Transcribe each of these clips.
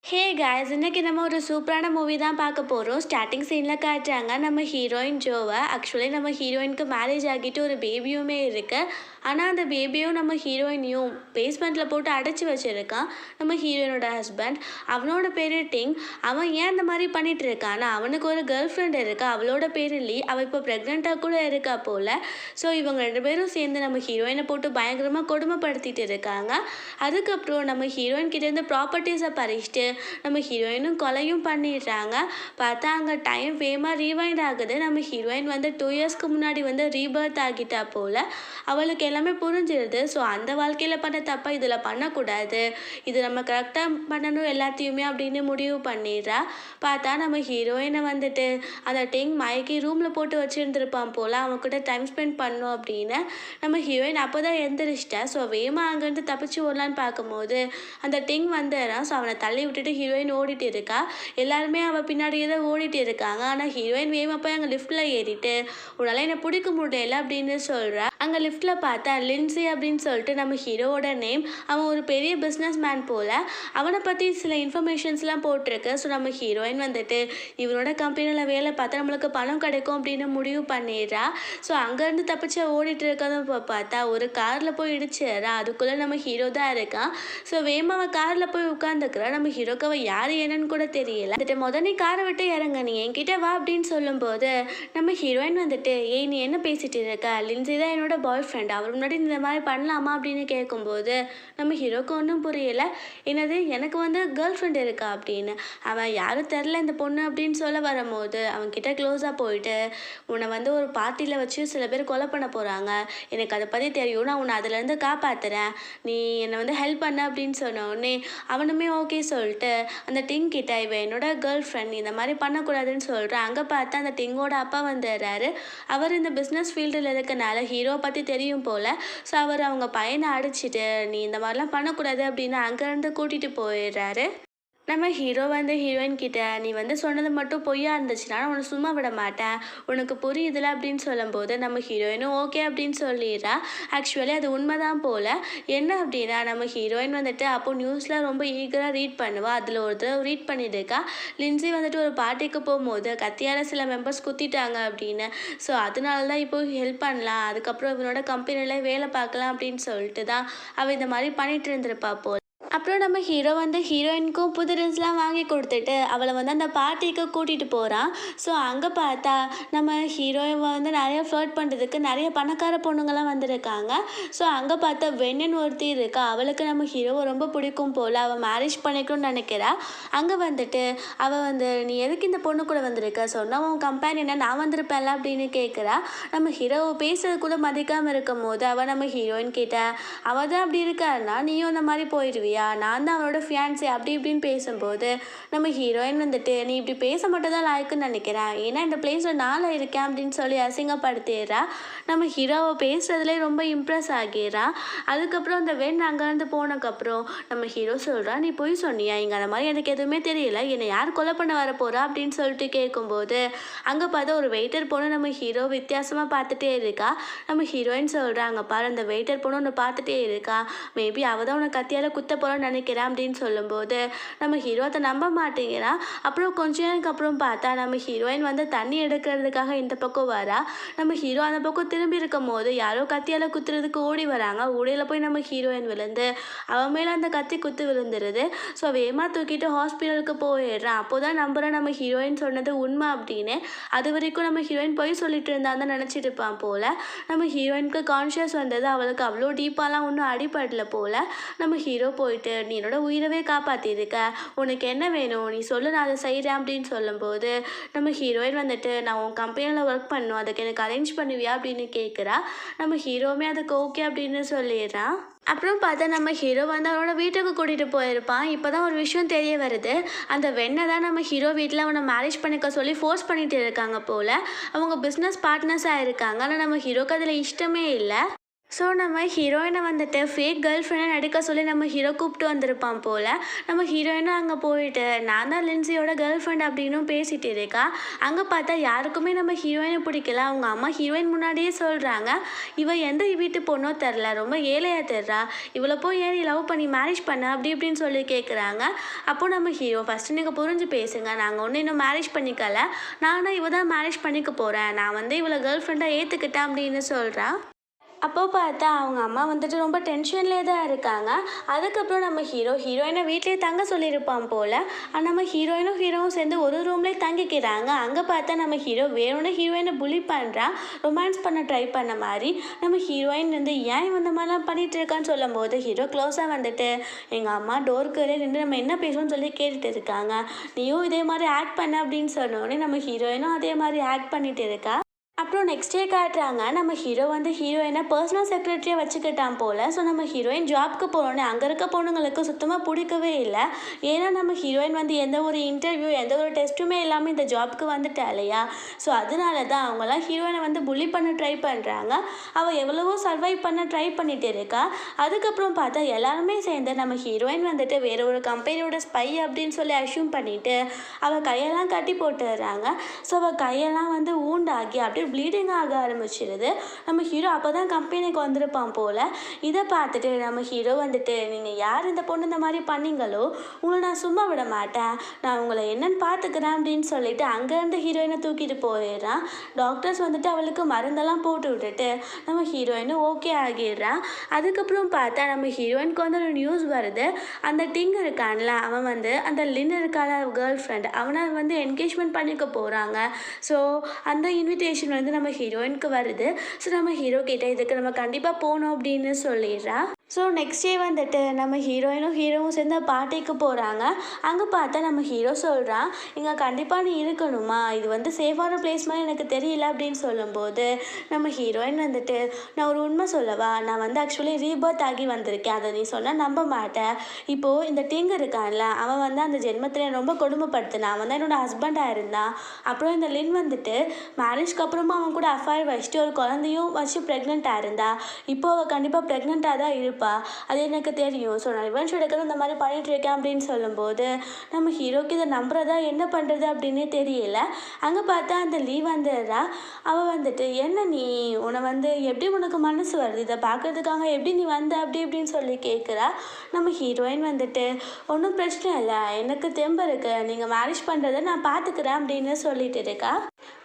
Hey guys, இன்னைக்கு நம்ம ஒரு சூப்பரான மூவி தான் பார்க்க போகிறோம். ஸ்டார்டிங் சீனில் காட்டுறாங்க நம்ம ஹீரோயின் ஜோவை. ஆக்சுவலி நம்ம ஹீரோயினுக்கு மேரேஜ் ஆகிட்டு ஒரு பேபியுமே இருக்கு. ஆனால் அந்த பேபியும் நம்ம ஹீரோயினையும் பேஸ்மெண்ட்டில் போட்டு அடைச்சி வச்சுருக்கான் நம்ம ஹீரோயினோட ஹஸ்பண்ட். அவனோட பேர் டிங். அவன் ஏன் இந்த மாதிரி பண்ணிட்டு இருக்கான்னா, அவனுக்கு ஒரு கேர்ள் ஃப்ரெண்ட் இருக்கா, அவளோட பேர் லீ. அவள் இப்போ ப்ரெக்னெண்ட்டாக கூட இருக்கா போல். ஸோ இவங்க ரெண்டு பேரும் சேர்ந்து நம்ம ஹீரோயினை போட்டு பயங்கரமாக கொடுமைப்படுத்திட்டு இருக்காங்க. அதுக்கப்புறம் நம்ம ஹீரோயின் கிட்டேருந்து ப்ராப்பர்ட்டிஸை பறிச்சுட்டு நம்ம ஹீரோயினும் கொலையும் பண்ணிடுறாங்க. பார்த்தா அங்கே டைம் வேகமாக ரீவைண்ட் ஆகுது. நம்ம ஹீரோயின் வந்து 2 இயர்ஸ்க்கு முன்னாடி வந்து ரீபர்த் ஆகிட்டா போல். அவளுக்கு எல்லாமே புரிஞ்சிடுது. ஸோ அந்த வாழ்க்கையில் பண்ண தப்பா இதில் பண்ணக்கூடாது, இது நம்ம கரெக்டாக பண்ணணும் எல்லாத்தையுமே அப்படின்னு முடிவு பண்ணிடுறா. பார்த்தா நம்ம ஹீரோயினை வந்துட்டு அந்த டிங் மயக்கி ரூமில் போட்டு வச்சுருந்துருப்பான் போல். அவன்கிட்ட டைம் ஸ்பெண்ட் பண்ணோம் அப்படின்னு நம்ம ஹீரோயின் அப்போ தான் எந்திரிச்சிட்டா. ஸோ வேகமாக அங்கேருந்து தப்பிச்சு ஓடலான்னு பார்க்கும்போது அந்த டிங் வந்துடுறான். ஸோ அவனை தள்ளி விட்டுட்டு ஹீரோயின் ஓடிட்டு இருக்கா. எல்லாருமே அவள் பின்னாடியே தான் ஓடிட்டு இருக்காங்க. ஆனால் ஹீரோயின் வேகமாக போய் அங்கே லிஃப்ட்டில் ஏறிட்டு உன்னால் என்னை பிடிக்க முடியல அப்படின்னு சொல்கிறா. அங்கே லிஃப்ட்டில் பார்த்தா லின்சி அப்படின்னு சொல்லிட்டு நம்ம ஹீரோவோட நேம். அவன் ஒரு பெரிய பிஸ்னஸ் மேன் போல். அவனை பற்றி சில இன்ஃபர்மேஷன்ஸ்லாம் போட்டிருக்கு. ஸோ நம்ம ஹீரோயின் வந்துட்டு இவனோட கம்பெனியில் வேலை பார்த்தா நம்மளுக்கு பணம் கிடைக்கும் அப்படின்னு முடிவு பண்ணிடுறா. ஸோ அங்கேருந்து தப்பிச்சு ஓடிட்டு இருக்கதும் பார்த்தா ஒரு காரில் போய் இடிச்சிடுறா. அதுக்குள்ளே நம்ம ஹீரோ தான் இருக்கான். ஸோ வேகமாக அவன் காரில் போய் உட்காந்துக்கிறா. நம்ம ஹீரோக்கு அவள் யார் என்னன்னு கூட தெரியல. வந்துட்டு நீ காரை விட்டு இறங்க, நீ என்கிட்ட வா அப்படின்னு சொல்லும்போது நம்ம ஹீரோயின் வந்துட்டு ஏய் நீ என்ன பேசிட்டு இருக்க, லின்சி தான் என்னோட பாய் ஃப்ரெண்ட், அவர் முன்னாடி இந்த மாதிரி பண்ணலாமா அப்படின்னு கேட்கும்போது நம்ம ஹீரோக்கு ஒன்றும் புரியல. என்னது எனக்கு வந்து கேர்ள் ஃப்ரெண்ட் இருக்கா அப்படின்னு. அவன் யாரும் தெரில இந்த பொண்ணு அப்படின்னு சொல்ல வரும்போது அவன்கிட்ட க்ளோஸாக போயிட்டு உன்னை வந்து ஒரு பார்ட்டியில் வச்சு சில பேர் கொலை பண்ண போகிறாங்க, எனக்கு அதை பற்றி தெரியும், நான் உன்னை அதுலேருந்து காப்பாற்றுறேன், நீ என்னை வந்து ஹெல்ப் பண்ண அப்படின்னு சொன்ன உடனே அவனுமே ஓகே சொல்லிட்டு அந்த டிங் கிட்ட இவன் என்னோட கேர்ள் ஃப்ரெண்ட், இந்த மாதிரி பண்ணக்கூடாதுன்னு சொல்கிறேன். அங்கே பார்த்தா அந்த டிங்கோட அப்பா வந்துடுறாரு. அவர் இந்த பிஸ்னஸ் ஃபீல்டில் இருக்கனால ஹீரோ பற்றி தெரியும் போல். ஸோ அவர் அவங்க பையனை அடிச்சுட்டு நீ இந்த மாதிரிலாம் பண்ணக்கூடாது அப்படின்னு அங்கேருந்து கூட்டிகிட்டு போயிடுறாரு. நம்ம ஹீரோ வந்து ஹீரோயின் கிட்ட நீ வந்து சொன்னது மட்டும் பொய்யா இருந்துச்சுன்னா நான் உன்னை சும்மா விட மாட்டேன், உனக்கு புரியுதுல அப்படின்னு சொல்லும்போது நம்ம ஹீரோயினும் ஓகே அப்படின்னு சொல்லிடுறா. ஆக்சுவலி அது உண்மைதான் போல். என்ன அப்படின்னா நம்ம ஹீரோயின் வந்துட்டு அப்போ நியூஸில் ரொம்ப ஈகராக ரீட் பண்ணுவா. அதில் ஒரு தடவை ரீட் பண்ணிட்டுருக்கா லின்சி வந்துட்டு ஒரு பார்ட்டிக்கு போகும்போது கத்தியால் சில மெம்பர்ஸ் குத்திட்டாங்க அப்படின்னு. ஸோ அதனால தான் இப்போ ஹெல்ப் பண்ணலாம், அதுக்கப்புறம் இவனோட கம்பெனியில் வேலை பார்க்கலாம் அப்படின்னு சொல்லிட்டு தான் அவள் இந்த மாதிரி பண்ணிட்டு இருந்திருப்பா போல். அப்புறம் நம்ம ஹீரோ வந்து ஹீரோயினுக்கும் புது ட்ரெஸ்லாம் வாங்கி கொடுத்துட்டு அவளை வந்து அந்த பார்ட்டிக்கு கூட்டிகிட்டு போகிறான். ஸோ அங்கே பார்த்தா நம்ம ஹீரோயின் வந்து நிறைய ஃப்ளர்ட் பண்ணுறதுக்கு நிறைய பணக்கார பொண்ணுங்கள்லாம் வந்திருக்காங்க. ஸோ அங்கே பார்த்தா வெண்ணன் ஒருத்தி இருக்கா, அவளுக்கு நம்ம ஹீரோவை ரொம்ப பிடிக்கும் போல். அவள் மேரேஜ் பண்ணிக்கணும்னு நினைக்கிறா. அங்கே வந்துட்டு அவள் வந்து நீ எதுக்கு இந்த பொண்ணு கூட வந்திருக்க, சொன்னால் உன் கம்பெனி என்ன நான் வந்திருப்பேன்ல அப்படின்னு கேட்குறா. நம்ம ஹீரோவை பேசுறது கூட மதிக்காமல் இருக்கும் போது அவள் நம்ம ஹீரோயின் கிட்ட அவள் தான் அப்படி இருக்காருன்னா நீயும் அந்த மாதிரி போயிடுவியா, நான் தான் அவனோட ஃபியான்ஸே அப்படி இப்படின்னு பேசும்போது நம்ம ஹீரோயின் வந்துட்டு நீ இப்படி பேச மட்டும் தான் லாய்க்குன்னு நினைக்கிறேன், ஏன்னா இந்த பிளேஸில் நானும் இருக்கேன் அப்படின்னு சொல்லி அசிங்கப்படுத்திடுறா. நம்ம ஹீரோவை பேசுறதுலேயே ரொம்ப இம்ப்ரெஸ் ஆகிடுறா. அதுக்கப்புறம் அந்த வெண் அங்கேருந்து போனதுக்கப்புறம் நம்ம ஹீரோ சொல்கிறா நீ போய் சொன்னியா, இங்கே அந்த மாதிரி எனக்கு எதுவுமே தெரியல, என்னை யார் கொலை பண்ண வர போகிறா அப்படின்னு சொல்லிட்டு கேட்கும்போது அங்கே பார்த்தா ஒரு வெயிட்டர் பொண்ணு நம்ம ஹீரோ வித்தியாசமாக பார்த்துட்டே இருக்கா. நம்ம ஹீரோயின் சொல்கிறாங்க பாரு அந்த வெயிட்டர் பொண்ணு ஒன்று பார்த்துட்டே இருக்கா, மேபி அவள் தான் உன்னை கத்தியால் குத்த போகிறான்னு நினைக்கிறேன் அப்படின்னு சொல்லும்போது நம்ம ஹீரோ அதை நம்ப மாட்டேங்கிறான். அப்புறம் கொஞ்ச நேரத்துக்கு அப்புறம் பார்த்தா நம்ம ஹீரோயின் வந்து தண்ணி எடுக்கிறதுக்காக இந்த பக்கம் வரா. நம்ம ஹீரோ அந்த பக்கம் திரும்பி இருக்கும் போது யாரோ கத்தியால் குத்துறதுக்கு ஓடி வராங்க. ஓடியில் போய் நம்ம ஹீரோயின் விழுந்து அவன் மேலே அந்த கத்தி குத்து விழுந்துருது. ஸோ வேகமாக தூக்கிட்டு ஹாஸ்பிட்டலுக்கு போயிடுறான். அப்போ தான் நம்புகிறேன் நம்ம ஹீரோயின் சொன்னது உண்மை அப்படின்னு. அது வரைக்கும் நம்ம ஹீரோயின் போய் சொல்லிட்டு இருந்தான் தான் நினச்சிட்டு இருப்பான் போல். நம்ம ஹீரோயினுக்கு கான்ஷியஸ் வந்தது, அவளுக்கு அவ்வளோ டீப்பாலாம் ஒன்றும் அடிபடல போல். நம்ம ஹீரோ போயிட்டு நீ என்னோட உயிரவே காப்பாற்றிருக்க, உனக்கு என்ன வேணும் நீ சொல்லு, நான் அதை செய்கிறேன் அப்படின்னு சொல்லும்போது நம்ம ஹீரோயின் வந்துட்டு நான் உன் கம்பெனியில் ஒர்க் பண்ணணும், அதுக்கு எனக்கு அரேஞ்ச் பண்ணுவியா அப்படின்னு கேட்குறா. நம்ம ஹீரோவுமே அதுக்கு ஓகே அப்படின்னு சொல்லிடுறான். அப்புறம் பார்த்தா நம்ம ஹீரோ வந்து அவனோட வீட்டுக்கு கூட்டிகிட்டு போயிருப்பான். இப்போ தான் ஒரு விஷயம் தெரிய வருது, அந்த வெண்ணை தான் நம்ம ஹீரோ வீட்டில் அவனை மேரேஜ் பண்ணிக்க சொல்லி ஃபோர்ஸ் பண்ணிட்டு இருக்காங்க போல். அவங்க பிஸ்னஸ் பார்ட்னர்ஸாக இருக்காங்க. ஆனால் நம்ம ஹீரோக்கு அதில் இஷ்டமே இல்லை. ஸோ நம்ம ஹீரோயினை வந்துட்டு ஃபேக் கேர்ள் ஃப்ரெண்டை நடிக்க சொல்லி நம்ம ஹீரோ கூப்பிட்டு வந்திருப்பான் போல். நம்ம ஹீரோயினும் அங்கே போயிட்டு நான் தான் லின்சியோட கேர்ள் ஃப்ரெண்ட் அப்படின்னும் பேசிட்டு இருக்கா. அங்கே பார்த்தா யாருக்குமே நம்ம ஹீரோயினை பிடிக்கல. அவங்க அம்மா ஹீரோயின் முன்னாடியே சொல்கிறாங்க, இவ எந்த வீட்டு பொண்ணோ தெரில, ரொம்ப ஏழையாக தெரிறா, இவளை போய் ஏன் நீ லவ் பண்ணி மேரேஜ் பண்ண அப்படி இப்படின்னு சொல்லி கேட்குறாங்க. அப்போது நம்ம ஹீரோ, ஃபஸ்ட்டு நீங்கள் புரிஞ்சு பேசுங்க, நாங்கள் ஒன்றும் இன்னும் மேரேஜ் பண்ணிக்கல, நானும் இவ தான் மேரேஜ் பண்ணிக்க போகிறேன், நான் வந்து இவளை கேர்ள் ஃப்ரெண்டாக ஏற்றுக்கிட்டேன் அப்படின்னு சொல்கிறா. அப்போ பார்த்தா அவங்க அம்மா வந்துட்டு ரொம்ப டென்ஷன்லேயே தான் இருக்காங்க. அதுக்கப்புறம் நம்ம ஹீரோயினை வீட்லேயே தங்க சொல்லியிருப்பான் போல். நம்ம ஹீரோவும் சேர்ந்து ஒரு ரூம்லேயே தங்கிக்கிறாங்க. அங்கே பார்த்தா நம்ம ஹீரோ வேணும்னு ஹீரோயினை புலி பண்ணுறான், ரொமான்ஸ் பண்ண ட்ரை பண்ண மாதிரி. நம்ம ஹீரோயின் வந்து ஏன் இந்த மாதிரிலாம் பண்ணிகிட்டு இருக்கான்னு சொல்லும் போது ஹீரோ க்ளோஸாக வந்துட்டு எங்கள் அம்மா டோருக்கு நின்று நம்ம என்ன பேசுவோம்னு சொல்லி கேட்டுட்டு இருக்காங்க, நீயும் இதே மாதிரி ஆக்ட் பண்ண அப்படின்னு சொன்னோடனே நம்ம ஹீரோயினும் அதே மாதிரி ஆக்ட் பண்ணிட்டு இருக்கா. அப்புறம் நெக்ஸ்ட் டே காட்டுறாங்க, நம்ம ஹீரோ வந்து ஹீரோயினை பர்சனல் செக்ரட்டரியாக வச்சுக்கிட்டான் போல். ஸோ நம்ம ஹீரோயின் ஜாப்க்கு போனோடனே அங்கே இருக்க பொண்ணுங்களுக்கு சுத்தமாக பிடிக்கவே இல்லை. ஏன்னா நம்ம ஹீரோயின் வந்து எந்த ஒரு இன்டர்வியூ எந்த ஒரு டெஸ்ட்டுமே இல்லாமல் இந்த ஜாப்க்கு வந்துட்டா இல்லையா. ஸோ அதனால தான் அவங்களாம் ஹீரோயினை வந்து புள்ளி பண்ண ட்ரை பண்ணுறாங்க. அவள் எவ்வளவோ சர்வைவ் பண்ண ட்ரை பண்ணிட்டு இருக்கா. அதுக்கப்புறம் பார்த்தா எல்லாருமே சேர்ந்து நம்ம ஹீரோயின் வந்துட்டு வேற ஒரு கம்பெனியோட ஸ்பை அப்படின்னு சொல்லி அஷ்யூம் பண்ணிவிட்டு அவள் கையெல்லாம் கட்டி போட்டுடுறாங்க. ஸோ அவள் கையெல்லாம் வந்து ஊண்டாகி அப்படியே ப்ளீடிங் ஆக ஆரம்பிச்சிடுது. நம்ம ஹீரோ அப்போ தான் கம்பெனிக்கு வந்திருப்பான் போல். இதை பார்த்துட்டு நம்ம ஹீரோ வந்துட்டு, நீங்கள் யார் இந்த பொண்ணு இந்த மாதிரி பண்ணீங்களோ உங்களை நான் சும்மா விட மாட்டேன், நான் உங்களை என்னன்னு பார்த்துக்கிறேன் அப்படின்னு சொல்லிட்டு அங்கேருந்து ஹீரோயினை தூக்கிட்டு போயிடுறான். டாக்டர்ஸ் வந்துட்டு அவளுக்கு மருந்தெல்லாம் போட்டு விட்டுட்டு நம்ம ஹீரோயினும் ஓகே ஆகிடுறான். அதுக்கப்புறம் பார்த்தா நம்ம ஹீரோயினுக்கு வந்து ஒரு நியூஸ் வருது, அந்த டிங் இருக்கான்ல அவன் வந்து அந்த லின் இருக்கான கேர்ள் ஃப்ரெண்ட் அவனை வந்து என்கேஜ்மெண்ட் பண்ணிக்க போகிறாங்க. ஸோ அந்த இன்விடேஷன் வந்து நம்ம ஹீரோயினுக்கு வருது. ஸோ நம்ம ஹீரோ கிட்ட இதுக்கு நம்ம கண்டிப்பாக போகணும் அப்படின்னு சொல்லிடுறா. ஸோ நெக்ஸ்ட் டே வந்துட்டு நம்ம ஹீரோவும் சேர்ந்து பார்ட்டிக்கு போகிறாங்க. அங்கே பார்த்தா நம்ம ஹீரோ சொல்கிறான், இங்கே கண்டிப்பாக நீ இருக்கணுமா, இது வந்து சேஃபான பிளேஸ் மாதிரி எனக்கு தெரியல அப்படின்னு சொல்லும்போது நம்ம ஹீரோயின் வந்துட்டு, நான் ஒரு உண்மை சொல்லவா, நான் வந்து ஆக்சுவலி ரீபர்த் ஆகி வந்திருக்கேன், அதை நீ சொன்னால் நம்ப மாட்டேன். இப்போது இந்த டிங் இருக்கான்ல அவன் வந்து அந்த ஜென்மத்தில் ரொம்ப கொடுமைப்படுத்தினான், அவன் தான் என்னோடய ஹஸ்பண்டாக இருந்தான். அப்புறம் இந்த லின் வந்துட்டு மேரேஜ்க்கு அப்புறமா அவன் கூட அஃபேர் வச்சுட்டு ஒரு குழந்தையும் வச்சு ப்ரெக்னெண்ட்டாக இருந்தா. இப்போ அவள் கண்டிப்பாக ப்ரெக்னெண்ட்டாக தான் இருப்பா, அது எனக்கு தெரியும். ஸோ நான் ரிவெஞ்ச் எடுக்கிறது இந்த மாதிரி பண்ணிட்டு இருக்கேன் அப்படின்னு சொல்லும்போது நம்ம ஹீரோக்கு இதை நம்புறதா என்ன பண்ணுறது அப்படின்னே தெரியல. அங்கே பார்த்தா அந்த லீவ் வந்துடுறா. அவள் வந்துட்டு, என்ன நீ உன்னை வந்து எப்படி உனக்கு மனசு வருது இதை பார்க்கறதுக்காக, எப்படி நீ வந்த அப்படி இப்படின்னு சொல்லி கேட்குறா. நம்ம ஹீரோயின் வந்துட்டு, ஒன்றும் பிரச்சனை இல்லை, எனக்கு தெம்பு இருக்கு, நீங்கள் மேரேஜ் பண்ணுறதை நான் பார்த்துக்கிறேன் அப்படின்னு சொல்லிட்டு இருக்கா.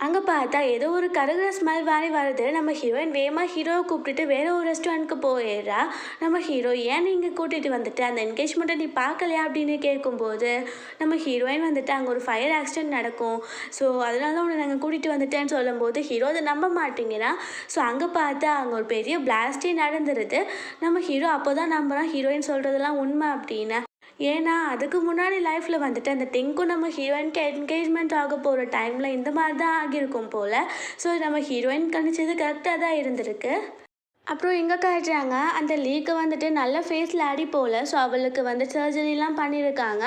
அங்கே பார்த்தா ஏதோ ஒரு கருகிற ஸ்மெல் மாதிரி வருது. நம்ம ஹீரோயின் வேகமாக ஹீரோவை கூப்பிட்டுட்டு வேற ஒரு ரெஸ்டாரண்ட்க்கு போயிடுறா. நம்ம ஹீரோ, ஏன் நீங்கள் கூட்டிகிட்டு வந்துட்டு அந்த என்கேஜ்மெண்ட்டை நீ பார்க்கலையா அப்படின்னு கேட்கும்போது நம்ம ஹீரோயின் வந்துட்டு, அங்கே ஒரு ஃபயர் ஆக்சிடென்ட் நடக்கும், ஸோ அதனால தான் உன்னை நாங்கள் கூட்டிகிட்டு வந்துட்டேன்னு சொல்லும்போது ஹீரோ அதை நம்ப மாட்டேங்கிறான். ஸோ அங்கே பார்த்தா அங்கே ஒரு பெரிய பிளாஸ்டே நடந்துருது. நம்ம ஹீரோ அப்போ தான் நம்புகிறான் ஹீரோயின் சொல்கிறதெல்லாம் உண்மை அப்படின்னு. ஏன்னா அதுக்கு முன்னாடி லைஃப்பில் வந்துட்டு அந்த டிங்க்கும் நம்ம ஹீரோயினுக்கு என்கேஜ்மெண்ட் ஆக போகிற டைமில் இந்த மாதிரி தான் ஆகியிருக்கும் போல். ஸோ நம்ம ஹீரோயின் கணிச்சது கரெக்டாக தான் இருந்திருக்கு. அப்புறம் எங்கே காட்டுறாங்க, அந்த லீக்கு வந்துட்டு நல்ல ஃபேஸில் அடி போல். ஸோ அவளுக்கு வந்து சர்ஜரிலாம் பண்ணியிருக்காங்க.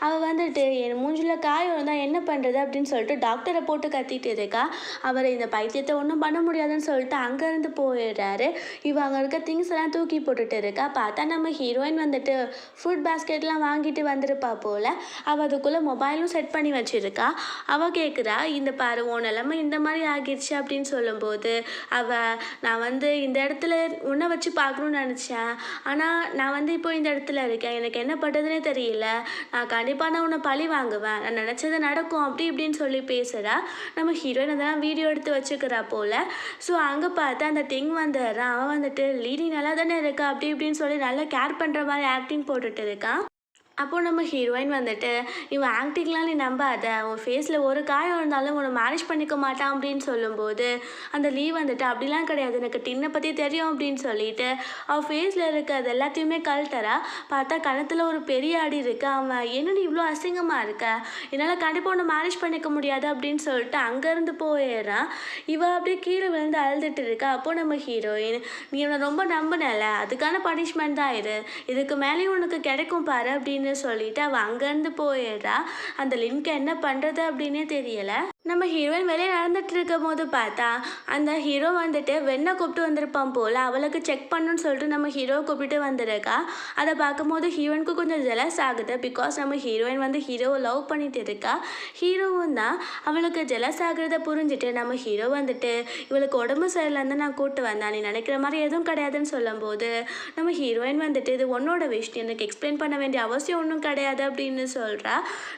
அவள் வந்துட்டு என் மூஞ்சில் காயம் இருந்தால் என்ன பண்ணுறது அப்படின்னு சொல்லிட்டு டாக்டரை போட்டு கத்திட்டு இருக்கா. அவர் இந்த பைத்தியத்தை ஒன்றும் பண்ண முடியாதுன்னு சொல்லிட்டு அங்கேருந்து போயிடுறாரு. இவள் அங்கே இருக்க திங்ஸ் எல்லாம் தூக்கி போட்டுட்டு இருக்கா. பார்த்தா நம்ம ஹீரோயின் வந்துட்டு ஃபுட் பேஸ்கெட்லாம் வாங்கிட்டு வந்திருப்பா போல். அவள் அதுக்குள்ளே மொபைலும் செட் பண்ணி வச்சுருக்கா. அவள் கேட்குறா, இந்த பாரு உன் நிலமை இந்த மாதிரி ஆகிடுச்சு அப்படின்னு சொல்லும்போது நான் வந்து இந்த இடத்துல உன்னை வச்சு பார்க்கணுன்னு நினச்சேன், ஆனால் நான் வந்து இப்போ இந்த இடத்துல இருக்கேன், எனக்கு என்ன பண்ணுறதுனே தெரியல, நான் கண்டிப்பாக உன்னை பழி வாங்குவேன், நான் நினச்சது நடக்கும் அப்படி இப்படின்னு சொல்லி பேசுகிறா. நம்ம ஹீரோயின் அதெல்லாம் வீடியோ எடுத்து வச்சுக்கிறா போல். ஸோ அங்கே பார்த்தா அந்த டிங் வந்துடுறான். அவன் வந்துட்டு, லீடி நல்லா தானே இருக்கா அப்படி இப்படின்னு சொல்லி நல்லா கேர் பண்ணுற மாதிரி ஆக்டிங் போட்டுட்டு இருக்கான். அப்போது நம்ம ஹீரோயின் வந்துட்டு, இவன் ஆக்டிங்லாம் நீ நம்பாத, உன் ஃபேஸில் ஒரு காயம் இருந்தாலும் உன்னை மேரேஜ் பண்ணிக்க மாட்டான் அப்படின்னு சொல்லும்போது அந்த லீவ் வந்துட்டு, அப்படிலாம் கிடையாது, எனக்கு டின்னை பற்றி தெரியும் அப்படின்னு சொல்லிட்டு அவள் ஃபேஸில் இருக்க அது எல்லாத்தையுமே கழட்டறா. பார்த்தா கணத்தில் ஒரு பெரிய அடி இருக்கு. அவன், என்ன நீ இவ்வளோ அசிங்கமாக இருக்க, என்னால் கண்டிப்பாக உன்னை மேரேஜ் பண்ணிக்க முடியாது அப்படின்னு சொல்லிட்டு அங்கேருந்து போயிடுறான். இவள் அப்படியே கீழே விழுந்து அழுதுட்டு இருக்கா. அப்போது நம்ம ஹீரோயின், நீ உன்னை ரொம்ப நம்பினல, அதுக்கான பனிஷ்மெண்ட் தான் இதுக்கு மேலேயும் உனக்கு கிடைக்கும் பாரு அப்படின்னு சொல்லிட்டு அவள் அங்கேருந்து போயிடுறா. அந்த லின்க்கு என்ன பண்ணுறது அப்படின்னே தெரியலை. நம்ம ஹீரோயின் வெளியே நடந்துட்டு இருக்கும்போது பார்த்தா, அந்த ஹீரோ வந்துட்டு வெண்ணெய் கூப்பிட்டு வந்திருப்பான் போல. அவளுக்கு செக் பண்ணணும்னு சொல்லிட்டு நம்ம ஹீரோவ கூப்பிட்டுட்டு வந்திருக்கா. அத பார்க்கும்போது ஹீரோயினுக்கு கொஞ்சம் ஜெலஸ் ஆகுது. பிகாஸ் நம்ம ஹீரோயின் வந்து ஹீரோவ லவ் பண்ணிட்டு இருக்கா. ஹீரோவும் தான் அவளுக்கு ஜெலஸ் ஆகுறத புரிஞ்சுட்டு நம்ம ஹீரோ வந்துட்டு, "இவளுக்கு உடம்பு சரியில்லன்னு நான் கூட்டு வந்தேன். நீ நினைக்கிற மாதிரி எதுவும் கிடையாதுன்னு" சொல்லும்போது, நம்ம ஹீரோயின் வந்துட்டு, "இது உன்னோட விஷ். நீ எனக்கு எக்ஸ்பிளைன் பண்ண வேண்டிய அவசியம் ஒண்ணும் கிடையாது" அப்படின்னு சொல்றா.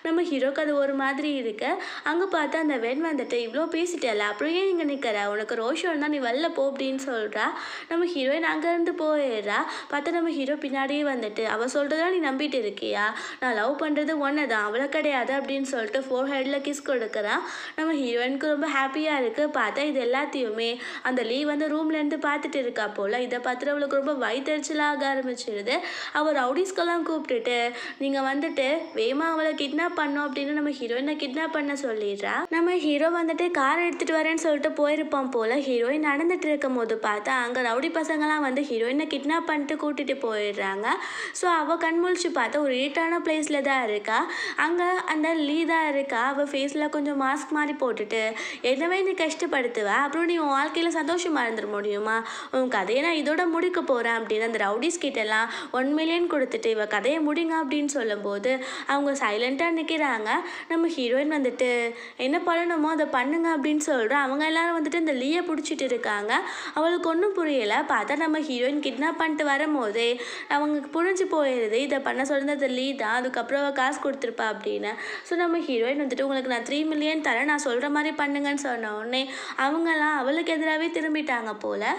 நம்ம ஹீரோக்கு அது ஒரு மாதிரி இருக்கு. அங்க பார்த்தா அந்த வென் வந்துட்டு, "இவ்வளோ பேசிட்டேல்ல, அப்புறம் ஏன் இங்கே நிற்கிற? உனக்கு ரோஷம் இருந்தால் நீ வெளில போ" அப்படின்னு சொல்கிறா. நம்ம ஹீரோயின் அங்கேருந்து போயிடுறா. பார்த்தா நம்ம ஹீரோ பின்னாடியே வந்துட்டு, "அவள் சொல்கிறதெல்லாம் நீ நம்பிட்டு இருக்கியா? நான் லவ் பண்ணுறது ஒன்று தான், அவளை கிடையாது" அப்படின்னு சொல்லிட்டு ஃபோர் ஹெட்டில் கிஸ் கொடுக்குறான். நம்ம ஹீரோயினுக்கு ரொம்ப ஹாப்பியாக இருக்குது. பார்த்தா இது எல்லாத்தையுமே அந்த லீ வந்து ரூம்லேருந்து பார்த்துட்டு இருக்கா போல். இதை பார்த்துட்டு அவளுக்கு ரொம்ப வயிற்றுச்சலாக ஆரம்பிச்சிடுது. அவள் ரவுடிஸ்கெல்லாம் கூப்பிட்டுட்டு, "நீங்கள் வந்துட்டு வேமா அவளை கிட்னாப் பண்ணோம்" அப்படின்னு நம்ம ஹீரோயினை கிட்னாப் பண்ண சொல்லிடுறா. நம்ம ஹீரோ வந்துட்டு கார் எடுத்துகிட்டு வரேன்னு சொல்லிட்டு போயிருப்பான் போல். ஹீரோயின் நடந்துட்டு இருக்கும் போது பார்த்தா அங்கே ரவுடி பசங்களாம் வந்து ஹீரோயினை கிட்னாப் பண்ணிட்டு கூட்டிகிட்டு போயிடுறாங்க. ஸோ அவள் கண்முழிச்சு பார்த்தா ஒரு இருட்டான பிளேஸில் தான் இருக்கா. அங்கே அந்த லீ தான் இருக்கா. அவள் ஃபேஸில் கொஞ்சம் மாஸ்க் மாதிரி போட்டுட்டு, "என்னவே நீ கஷ்டப்படுத்துவ, அப்புறம் நீ உன் வாழ்க்கையில் சந்தோஷமாக இருந்துட முடியுமா? உன் கதையை நான் இதோட முடிக்க போகிறேன்" அப்படின்னு அந்த ரவுடிஸ் கிட்டலாம் 1 மில்லியன் கொடுத்துட்டு, "இவ கதையை முடிங்க" அப்படின்னு சொல்லும்போது அவங்க சைலண்ட்டாக நிற்கிறாங்க. நம்ம ஹீரோயின் வந்துட்டு, "என்ன பண்ணணுமோ அதை பண்ணுங்க" அப்படின்னு சொல்கிறோம். அவங்க எல்லாரும் வந்துட்டு இந்த லீயை பிடிச்சிட்டு இருக்காங்க. அவளுக்கு ஒன்றும் புரியலை. பார்த்தா நம்ம ஹீரோயின் கிட்னாப் பண்ணிட்டு வரும்போதே அவங்களுக்கு புரிஞ்சு போயிடுது, இதை பண்ண சொல்றது லீ தான், அதுக்கப்புறம் அவள் காசு கொடுத்துருப்பா அப்படின்னு. ஸோ நம்ம ஹீரோயின் வந்துட்டு, "உங்களுக்கு நான் 3 மில்லியன் தரேன், நான் சொல்கிற மாதிரி பண்ணுங்கன்னு" சொன்ன உடனே அவங்கெல்லாம் அவளுக்கு எதிராகவே திரும்பிட்டாங்க போல.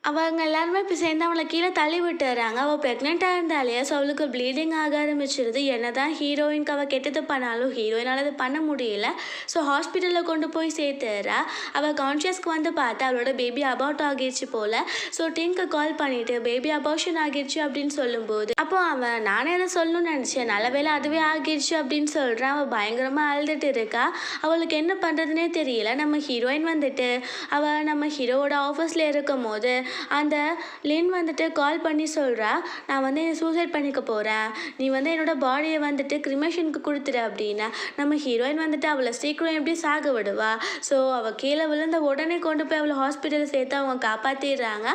அவங்க எல்லாருமே இப்போ சேர்ந்து அவளை கீழே தள்ளி விட்டுறாங்க. அவள் ப்ரெக்னெண்ட்டாக இருந்தாலே, ஸோ அவளுக்கு ப்ளீடிங் ஆக ஆரம்பிச்சிருது. என்ன தான் ஹீரோயினுக்கு அவள் கெட்டது பண்ணாலும் ஹீரோயினால் அது பண்ண முடியல. ஸோ ஹாஸ்பிட்டலில் கொண்டு போய் சேர்த்துறா. அவள் கான்ஷியஸ்க்கு வந்து பார்த்தா அவளோட பேபி அபார்ட் ஆகிடுச்சு போல். ஸோ டிங்க்கு கால் பண்ணிவிட்டு, "பேபி அபார்ஷன் ஆகிடுச்சு" அப்படின்னு சொல்லும்போது, அப்போ அவன், "நானே அதை சொல்லணும்னு நினச்சேன், நல்ல வேளை அதுவே ஆகிடுச்சு" அப்படின்னு சொல்கிறான். அவள் பயங்கரமாக அழுதுட்டு இருக்கா. அவளுக்கு என்ன பண்ணுறதுனே தெரியல. நம்ம ஹீரோயின் வந்துட்டு அவள் நம்ம ஹீரோவோட ஆஃபீஸில் இருக்கும் போது அந்த லின் வந்துட்டு கால் பண்ணி சொல்கிறா, "நான் வந்து சூசைட் பண்ணிக்க போகிறேன், நீ வந்து என்னோடய பாடியை வந்துட்டு கிரிமேஷனுக்கு கொடுத்துரு" அப்படின்னு. நம்ம ஹீரோயின் வந்துட்டு அவளை சீக்கிரம் எப்படி சாக விடுவா? ஸோ அவள் கீழே விழுந்த உடனே கொண்டு போய் அவளை ஹாஸ்பிட்டலில் சேர்த்து அவங்க காப்பாற்றிடுறாங்க.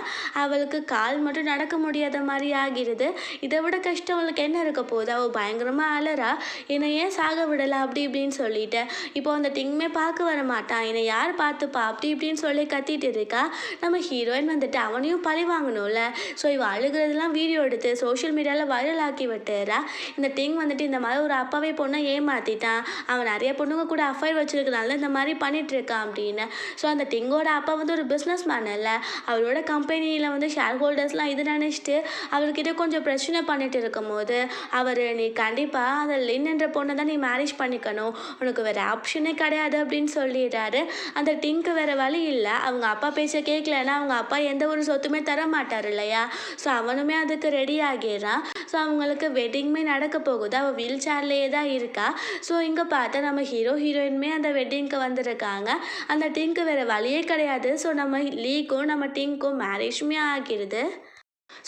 அவளுக்கு கால் மட்டும் நடக்க முடியாத மாதிரி ஆகிடுது. இதை விட கஷ்டம் அவளுக்கு என்ன இருக்க போகுது? அவள் பயங்கரமாக அலறா, "என்னை ஏன் சாக விடலை?" அப்படி இப்படின்னு சொல்லிட்டு. இப்போ அந்த டிங்குமே பார்க்க வர மாட்டான், "என்னை யார் பார்த்துப்பா?" அப்படி இப்படின்னு சொல்லி கத்திட்டு இருக்கா. நம்ம ஹீரோயின் வந்துட்டு அவனையும் பழி வாங்கணும்ல. ஸோ இவ அழுகிறதெல்லாம் வீடியோ எடுத்து சோஷியல் மீடியாவில் வைரல் ஆக்கி விட்டுறா. இந்த டிங் வந்துட்டு இந்த மாதிரி ஒரு அப்பாவே பொண்ணை ஏமாற்றிட்டான், அவன் நிறைய பொண்ணுங்க கூட அஃபைர் வச்சிருக்கனால இந்த மாதிரி பண்ணிட்டு இருக்கான் அப்படின்னு. ஸோ அந்த டிங்கோட அப்பா வந்து ஒரு பிஸ்னஸ் மேன் இல்லை, அவரோட கம்பெனியில் வந்து ஷேர் ஹோல்டர்ஸ்லாம் இது நினச்சிட்டு அவர்கிட்ட கொஞ்சம் பிரச்சனை பண்ணிட்டு இருக்கும் போது அவர், "நீ கண்டிப்பாக அந்த லின் என்ற பொண்ணை தான் நீ மேரேஜ் பண்ணிக்கணும், உனக்கு வேறு ஆப்ஷனே கிடையாது" அப்படின்னு சொல்லிடுறாரு. அந்த டிங்க்கு வேறு வழி இல்லை. அவங்க அப்பா பேச கேட்கலன்னா அவங்க அப்பா எந்த ஒரு சொத்துமே தர மாட்டார் இல்லையா? ஸோ அவனுமே அதுக்கு ரெடி ஆகிடுறான். ஸோ அவங்களுக்கு வெட்டிங்குமே நடக்க போகுது. அவள் வீல் சேர்லேயே தான் இருக்கா. ஸோ இங்கே பார்த்தா நம்ம ஹீரோ ஹீரோயினுமே அந்த வெட்டிங்க்கு வந்திருக்காங்க. அந்த டிங்க்கு வேறு வழியே கிடையாது. ஸோ நம்ம லீக்கும் நம்ம டிங்க்கும் மேரேஜுமே ஆகிடுது.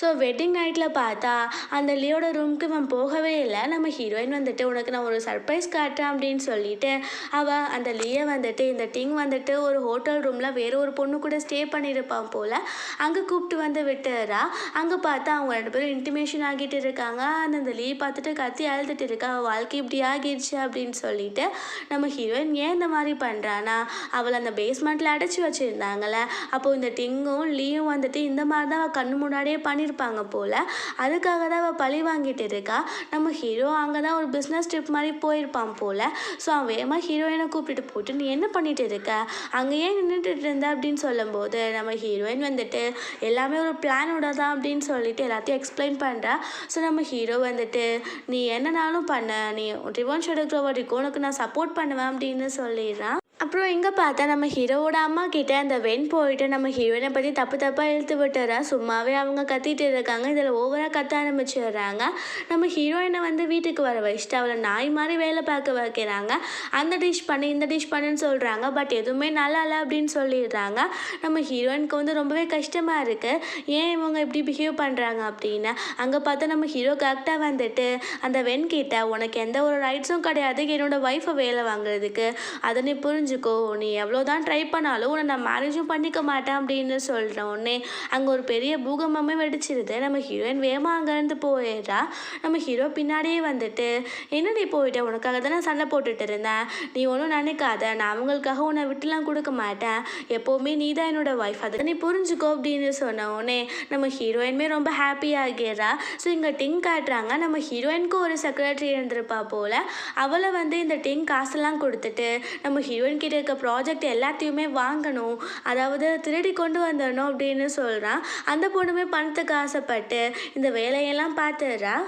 ஸோ வெட்டிங் நைட்டில் பார்த்தா அந்த லியோட ரூமுக்கு இவன் போகவே இல்லை. நம்ம ஹீரோயின் வந்துட்டு, "உனக்கு நான் ஒரு சர்ப்ரைஸ் காட்டுறேன்" அப்படின்னு சொல்லிட்டு அவள் அந்த லியை வந்துட்டு இந்த டிங் வந்துட்டு ஒரு ஹோட்டல் ரூமில் வேறு ஒரு பொண்ணு கூட ஸ்டே பண்ணியிருப்பான் போல், அங்கே கூப்பிட்டு வந்து விட்டுறா. அங்கே பார்த்தா அவங்க 2 பேரும் இன்டிமேஷன் ஆகிட்டு இருக்காங்க. அந்த லீ பார்த்துட்டு கத்தி அழுதுட்டு இருக்கா, அவள் வாழ்க்கை இப்படி ஆகிடுச்சு அப்படின்னு சொல்லிட்டு. நம்ம ஹீரோயின் ஏன் இந்த மாதிரி பண்ணுறானா, அவளை அந்த பேஸ்மெண்ட்டில் அடைச்சி வச்சுருந்தாங்களே, அப்போது இந்த டிங்கும் லீயும் வந்துட்டு இந்த மாதிரி தான் அவள் கண்ணு முன்னாடியே பண்ணியிருப்பாங்க போல். அதுக்காக தான் அவள் பழி வாங்கிட்டு இருக்கா. நம்ம ஹீரோ அங்கே தான் ஒரு பிஸ்னஸ் ட்ரிப் மாதிரி போயிருப்பான் போல். ஸோ அவன் வேகமாக ஹீரோயினை கூப்பிட்டுட்டு போட்டு, "நீ என்ன பண்ணிட்டு இருக்க, அங்கேயே நின்றுட்டு இருந்த" அப்படின்னு சொல்லும்போது நம்ம ஹீரோயின் வந்துட்டு, "எல்லாமே ஒரு பிளானோட தான்" அப்படின்னு சொல்லிட்டு எல்லாத்தையும் எக்ஸ்பிளைன் பண்ணுறா. ஸோ நம்ம ஹீரோ வந்துட்டு, "நீ என்னனாலும் பண்ண, நீ ரிவெஞ்ச் எடுக்கிற வரைக்கும் உனக்கு நான் சப்போர்ட் பண்ணுவேன்" அப்படின்னு சொல்லிடுறான். அப்புறம் இங்கே பார்த்தா நம்ம ஹீரோவோட அம்மா கிட்ட அந்த வென் போயிட்டு நம்ம ஹீரோயினை பற்றி தப்பு தப்பாக இழுத்து விட்டுறா. சும்மாவே அவங்க கத்திட்டு இருக்காங்க, இதில் ஓவராக கத்த ஆரம்பிச்சிடுறாங்க. நம்ம ஹீரோயினை வந்து வீட்டுக்கு வர வச்சுட்டு அவளை நாய் மாதிரி வேலை பார்க்க வைக்கிறாங்க. அந்த டிஷ் பண்ணு இந்த டிஷ் பண்ணுன்னு சொல்கிறாங்க, பட் எதுவுமே நல்லா இல்லை அப்படின்னு சொல்லிடுறாங்க. நம்ம ஹீரோயினுக்கு வந்து ரொம்பவே கஷ்டமாக இருக்குது, ஏன் இவங்க இப்படி பிஹேவ் பண்ணுறாங்க அப்படின்னு. அங்கே பார்த்தா நம்ம ஹீரோ கரெக்டாக வந்துட்டு அந்த வென் கிட்ட, "உனக்கு எந்த ஒரு ரைட்ஸும் கிடையாது என்னோடய ஒய்ஃபை வேலை வாங்குறதுக்கு, அதை நீ புரிஞ்சு புரிஞ்சுக்கோ, நீ எவ்வளோதான் ட்ரை பண்ணாலும் உன்னை நான் மேரேஜும் பண்ணிக்க மாட்டேன் அப்படின்னு சொல்ற உடனே அங்கே ஒரு பெரிய பூகம்பமே வெடிச்சிருது. நம்ம ஹீரோயின் வேகமாக அங்கேருந்து போயிடுறா. நம்ம ஹீரோ பின்னாடியே வந்துட்டு, என்னடி போயிட்ட, உனக்காக தானே சண்டை போட்டுட்டு இருந்தேன், நீ ஒன்றும் நினைக்காத, நான் அவங்களுக்காக உன்னை விட்டுலாம் கொடுக்க மாட்டேன், எப்போவுமே நீ தான் என்னோட ஒய்ஃப், அதை நீ புரிஞ்சுக்கோ அப்படின்னு சொன்ன உடனே நம்ம ஹீரோயினுமே ரொம்ப ஹாப்பி ஆகிடுறா. ஸோ இங்கே டிங் காட்டுறாங்க, நம்ம ஹீரோயினுக்கு ஒரு செக்ரட்டரி இருந்திருப்பா போல். அவளை வந்து இந்த டிங் காசெல்லாம் கொடுத்துட்டு நம்ம ஹீரோயின் கிட்ட இருக்க ப்ராஜெக்ட் எல்லாத்தையுமே வாங்கணும், அதாவது திருடி கொண்டு வந்துடணும் அப்படின்னு சொல்கிறான். அந்த பொண்ணுமே பணத்துக்கு ஆசைப்பட்டு இந்த வேலையெல்லாம் பார்த்துடுறா.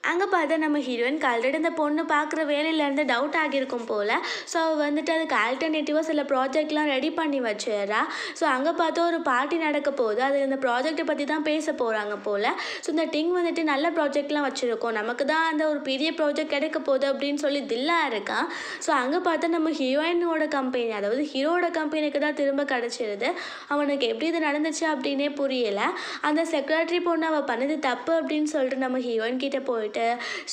அங்கே பார்த்தா நம்ம ஹீரோயினுக்கு ஆல்ரெடி இந்த பொண்ணு பார்க்குற வேலையிலேருந்து டவுட் ஆகியிருக்கும் போல். ஸோ அவள் வந்துட்டு அதுக்கு ஆல்டர்னேட்டிவாக சில ப்ராஜெக்ட்லாம் ரெடி பண்ணி வச்சிடுறா. ஸோ அங்கே பார்த்தா ஒரு பார்ட்டி நடக்க போகுது, அது இந்த ப்ராஜெக்டை பற்றி தான் பேச போகிறாங்க போல். ஸோ இந்த டிங் வந்துட்டு நல்ல ப்ராஜெக்ட்லாம் வச்சுருக்கோம், நமக்கு தான் அந்த ஒரு பெரிய ப்ராஜெக்ட் கிடைக்க போகுது அப்படின்னு சொல்லி தில்லாக இருக்கான். ஸோ அங்கே பார்த்தா நம்ம ஹீரோயினோட கம்பெனி, அதாவது ஹீரோட கம்பெனிக்கு தான் திரும்ப கிடச்சிருது. அவனுக்கு எப்படி இது நடந்துச்சு அப்படின்னே புரியலை. அந்த செக்ரட்டரி பொண்ணு அவள் பண்ணது தப்பு அப்படின்னு சொல்லிட்டு நம்ம ஹீரோயின் கிட்டே போயிட்டு,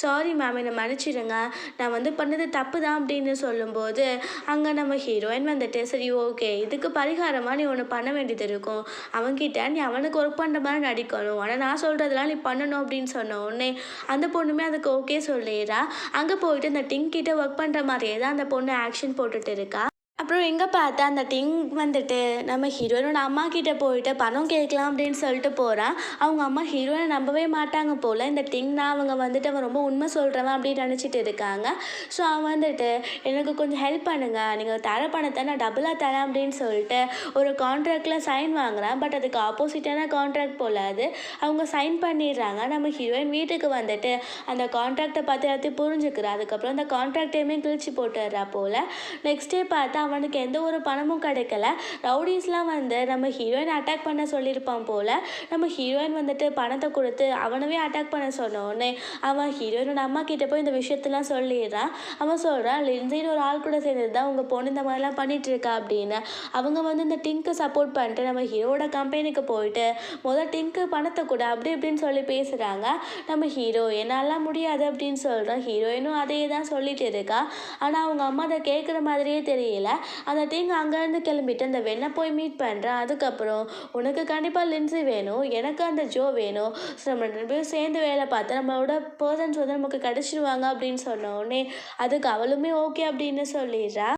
சாரி மேம், என்னை மன்னிச்சிடுங்க, நான் வந்து பண்ணது தப்பு தான் அப்படின்னு சொல்லும்போது அங்கே நம்ம ஹீரோயின் வந்துட்டு, சரி ஓகே, இதுக்கு பரிகாரமாக நீ ஒன்று பண்ண வேண்டியது இருக்கும், அவன்கிட்ட நீ அவனுக்கு ஒர்க் பண்ணுற மாதிரி நடிக்கணும், ஆனால் நான் சொல்கிறதெல்லாம் நீ பண்ணணும் அப்படின்னு சொன்ன உடனே அந்த பொண்ணுமே அதுக்கு ஓகே சொல்லிடுறா. அங்கே போயிட்டு இந்த டிங் கிட்ட ஒர்க் பண்ணுற மாதிரியே தான் அந்த பொண்ணு ஆக்ஷன் போட்டுட்டு இருக்கா. அப்புறம் எங்கே பார்த்தா அந்த டிங் வந்துட்டு நம்ம ஹீரோயினோட அம்மா கிட்டே போயிட்டு பணம் கேட்கலாம் அப்படின்னு சொல்லிட்டு போகிறான். அவங்க அம்மா ஹீரோயினை நம்பவே மாட்டாங்க போல். இந்த டிங்னா அவங்க வந்துட்டு அவன் ரொம்ப உண்மை சொல்கிறவன் அப்படின்னு நினச்சிட்டு இருக்காங்க. ஸோ அவன் வந்துட்டு, எனக்கு கொஞ்சம் ஹெல்ப் பண்ணுங்கள், நீங்கள் தர பணத்தை நான் டபுளாக தரேன் அப்படின்னு சொல்லிட்டு ஒரு கான்ட்ராக்டில் சைன் வாங்குறான். பட் அதுக்கு ஆப்போசிட்டான கான்ட்ராக்ட் போல் அது. அவங்க சைன் பண்ணிடுறாங்க. நம்ம ஹீரோயின் வீட்டுக்கு வந்துட்டு அந்த கான்ட்ராக்டை பார்த்து எல்லாத்தையும் புரிஞ்சுக்கிறா. அதுக்கப்புறம் அந்த கான்ட்ராக்டையுமே கிழிச்சு போட்டுடுறா போல். நெக்ஸ்ட் டே பார்த்தா அவனுக்கு எந்த ஒரு பணமும் கிடைக்கல. ரவுடிஸ்லாம் வந்து நம்ம ஹீரோயின் அட்டாக் பண்ண சொல்லியிருப்பான் போல். நம்ம ஹீரோயின் வந்துட்டு பணத்தை கொடுத்து அவனவே அட்டாக் பண்ண சொன்னோடனே அவன் ஹீரோயினோட அம்மா கிட்டே போய் இந்த விஷயத்தெல்லாம் சொல்லிடுறான். அவன் சொல்கிறான், லின்சின்னு ஒரு ஆள் கூட சேர்ந்தது தான் உங்கள் பொண்ணு இந்த மாதிரிலாம் பண்ணிகிட்டு இருக்கா அப்படின்னு. அவங்க வந்து இந்த டிங்க்கு சப்போர்ட் பண்ணிட்டு நம்ம ஹீரோட கம்பெனிக்கு போயிட்டு முதல் டிங்க்கு பணத்தை கூட அப்படி இப்படின்னு சொல்லி பேசுகிறாங்க. நம்ம ஹீரோ என்னாலாம் முடியாது அப்படின்னு சொல்கிறான். ஹீரோயினும் அதே தான் சொல்லிட்டு இருக்கா. ஆனால் அவங்க அம்மா அதை கேட்குற மாதிரியே தெரியல. அந்த டிங் அங்கேருந்து கிளம்பிட்டு அந்த வெண்ணை போய் மீட் பண்ணுறான். அதுக்கப்புறம், உனக்கு கண்டிப்பாக லின்சி வேணும், எனக்கு அந்த ஜோ வேணும், ஸோ நம்ம 2 பேரும் சேர்ந்து வேலை பார்த்து நம்மளோட பர்சன்ஸ் வந்து நமக்கு கிடச்சிருவாங்க அப்படின்னு சொன்ன உடனே அதுக்கு அவளுமே ஓகே அப்படின்னு சொல்லிடுறா.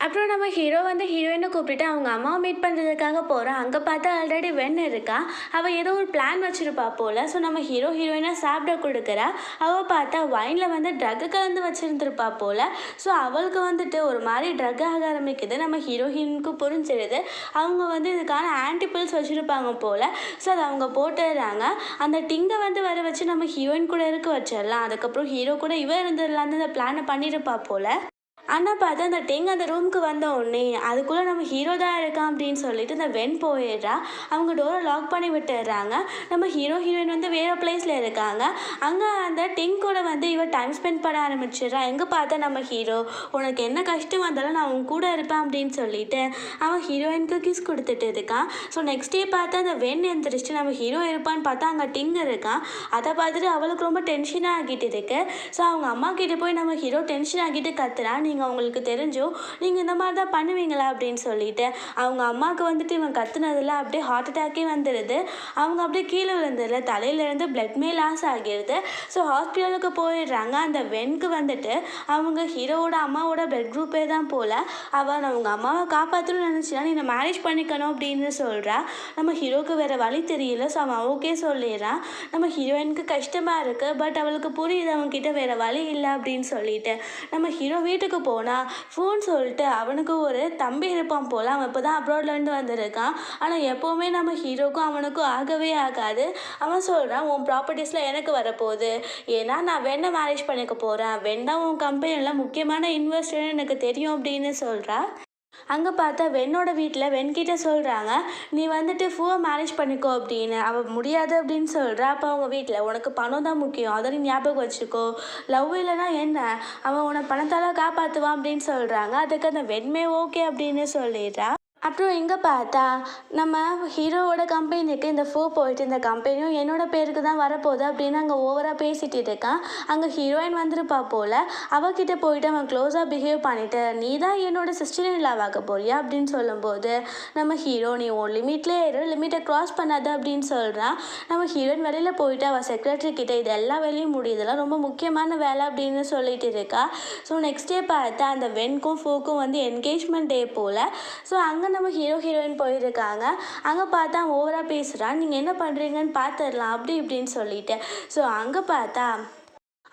அப்புறம் நம்ம ஹீரோ வந்து ஹீரோயினை கூப்பிட்டுட்டு அவங்க அம்மாவை மீட் பண்ணுறதுக்காக போகிறான். அங்கே பார்த்தா ஆல்ரெடி வெண் இருக்கா. அவள் ஏதோ ஒரு பிளான் வச்சுருப்பா போல். ஸோ நம்ம ஹீரோயினை சாப்பிட கொடுக்குறா. அவள் பார்த்தா வைனில் வந்து ட்ரக்கு கலந்து வச்சுருந்துருப்பா போல். ஸோ அவளுக்கு வந்துட்டு ஒரு மாதிரி ட்ரக் ஆக ஆரம்பிக்குது. நம்ம ஹீரோயினுக்கு புரிஞ்சிடுது. அவங்க வந்து இதுக்கான ஆன்டிபிள்ஸ் வச்சுருப்பாங்க போல். ஸோ அதை அவங்க போட்டுடுறாங்க. அந்த டிங்கை வந்து வர வச்சு நம்ம ஹீரோயின் கூட இருக்க வச்சிடலாம். அதுக்கப்புறம் ஹீரோ கூட இவ இருந்துடலான்னு அந்த பிளானை பண்ணியிருப்பா போல். ஆனால் பார்த்தா அந்த டிங் அந்த ரூமுக்கு வந்த உடனே அதுக்குள்ளே நம்ம ஹீரோ தான் இருக்கான் அப்படின்னு சொல்லிட்டு இந்த வென் போயிடுறா. அவங்க டோரை லாக் பண்ணி விட்டுடுறாங்க. நம்ம ஹீரோயின் வந்து வேறு பிளேஸில் இருக்காங்க. அங்கே அந்த டிங் கூட வந்து இவன் டைம் ஸ்பெண்ட் பண்ண ஆரம்பிச்சிடுறான். எங்கே பார்த்தா நம்ம ஹீரோ, உனக்கு என்ன கஷ்டம் வந்தாலும் நான் உன் கூட இருப்பேன் அப்படின்னு சொல்லிட்டு அவன் ஹீரோயினுக்கு கிஸ் கொடுத்துட்டு இருக்கான். ஸோ நெக்ஸ்ட் டே பார்த்தா அந்த வென் எந்திரிச்சு நம்ம ஹீரோ இருப்பான்னு பார்த்தா அங்கே டிங் இருக்கான். அதை பார்த்துட்டு அவளுக்கு ரொம்ப டென்ஷனாக ஆகிட்டு இருக்கு. ஸோ அவங்க அம்மா கிட்டே போய் நம்ம ஹீரோ டென்ஷன் ஆகிட்டு கத்துறான், நீங்கள் அவங்களுக்கு தெரிஞ்சோ நீங்கள் இந்த மாதிரி தான் பண்ணுவீங்களா அப்படின்னு சொல்லிட்டு. அவங்க அம்மாவுக்கு வந்துட்டு இவன் கத்துனதில் அப்படியே ஹார்ட் அட்டாக்கே வந்துடுது. அவங்க அப்படியே கீழே விழுந்ததில் தலையிலேருந்து பிளட்மே லாஸ் ஆகிடுது. ஸோ ஹாஸ்பிட்டலுக்கு போயிடுறாங்க. அந்த வென்க்கு வந்துட்டு அவங்க ஹீரோவோட அம்மாவோட பிளட் குரூப்பே தான் போல். அவன் அவங்க அம்மாவை காப்பாற்றணும்னு நினச்சினா நீ மேரேஜ் பண்ணிக்கணும் அப்படின்னு சொல்கிறா. நம்ம ஹீரோவுக்கு வேறு வழி தெரியல. ஸோ அவன் ஓகே சொல்லிடுறான். நம்ம ஹீரோயினுக்கு கஷ்டமாக இருக்குது. பட் அவளுக்கு புரியுது அவன்கிட்ட வேறு வழி இல்லை அப்படின்னு சொல்லிட்டு நம்ம ஹீரோ வீட்டுக்கு போனால் ஃபோன் சொல்லிட்டு அவனுக்கு ஒரு தம்பி இருப்பான் போல். அவன் இப்போ தான் அப்ராட்லேருந்து வந்திருக்கான். ஆனால் எப்போவுமே நம்ம ஹீரோக்கும் அவனுக்கும் ஆகவே ஆகாது. அவன் சொல்கிறான், உன் ப்ராப்பர்ட்டிஸில் எனக்கு வரப்போகுது, ஏன்னா நான் வெண்ணை மேரேஜ் பண்ணிக்க போகிறேன், வெண்ணா உன் கம்பெனியில் முக்கியமான இன்வெஸ்டர்னு எனக்கு தெரியும் அப்படின்னு சொல்கிறா. அங்கே பார்த்தா வெண்ணோட வீட்டில் வெண்கிட்ட சொல்கிறாங்க, நீ வந்துட்டு ஃபூவை மேரேஜ் பண்ணிக்கோ அப்படின்னு. அவள் முடியாது அப்படின்னு சொல்கிறா. அப்போ அவங்க வீட்டில், உனக்கு பணம் தான் முக்கியம், அதை நீ ஞாபகம் வச்சுக்கோ, லவ் இல்லைனா என்ன, அவன் உன்னை பணத்தால் காப்பாற்றுவான் அப்படின்னு சொல்கிறாங்க. அதுக்கு அந்த வெண்மே ஓகே அப்படின்னு சொல்லிடுறா. அப்புறம் இங்கே பார்த்தா நம்ம ஹீரோவோட கம்பெனிக்கு இந்த போயிட்டு இந்த கம்பெனியும் என்னோட பேருக்கு தான் வரப்போகுது அப்படின்னு அங்கே ஓவராக பேசிட்டு இருக்கான். அங்கே ஹீரோயின் வந்திருப்பா போல். அவகிட்ட போயிட்டு அவன் க்ளோஸாக பிஹேவ் பண்ணிட்டு நீ தான் என்னோட சிஸ்டர் இன் லவ் ஆக போறியா அப்படின்னு சொல்லும்போது நம்ம ஹீரோ நீ உன் லிமிட்லேயே இரு, லிமிட்டை க்ராஸ் பண்ணாத அப்படின்னு சொல்கிறான். நம்ம ஹீரோயின் வெளியில் போயிட்டு அவள் செக்ரட்டரி கிட்ட இது எல்லா வேலையும் முடியுதுலாம் ரொம்ப முக்கியமான வேலை அப்படின்னு சொல்லிட்டு இருக்கா. ஸோ நெக்ஸ்ட் டே பார்த்தா அந்த வென்க்கும் ஃபோக்கும் வந்து என்கேஜ்மெண்ட் டே போல். ஸோ அங்கே நம்ம ஹீரோயின் போயிருக்காங்க. அங்கே பார்த்தா ஓவராக பேசுகிறான். நீங்கள் என்ன பண்ணுறீங்கன்னு பார்த்துடலாம் அப்படி இப்படின்னு சொல்லிட்டு. ஸோ அங்கே பார்த்தா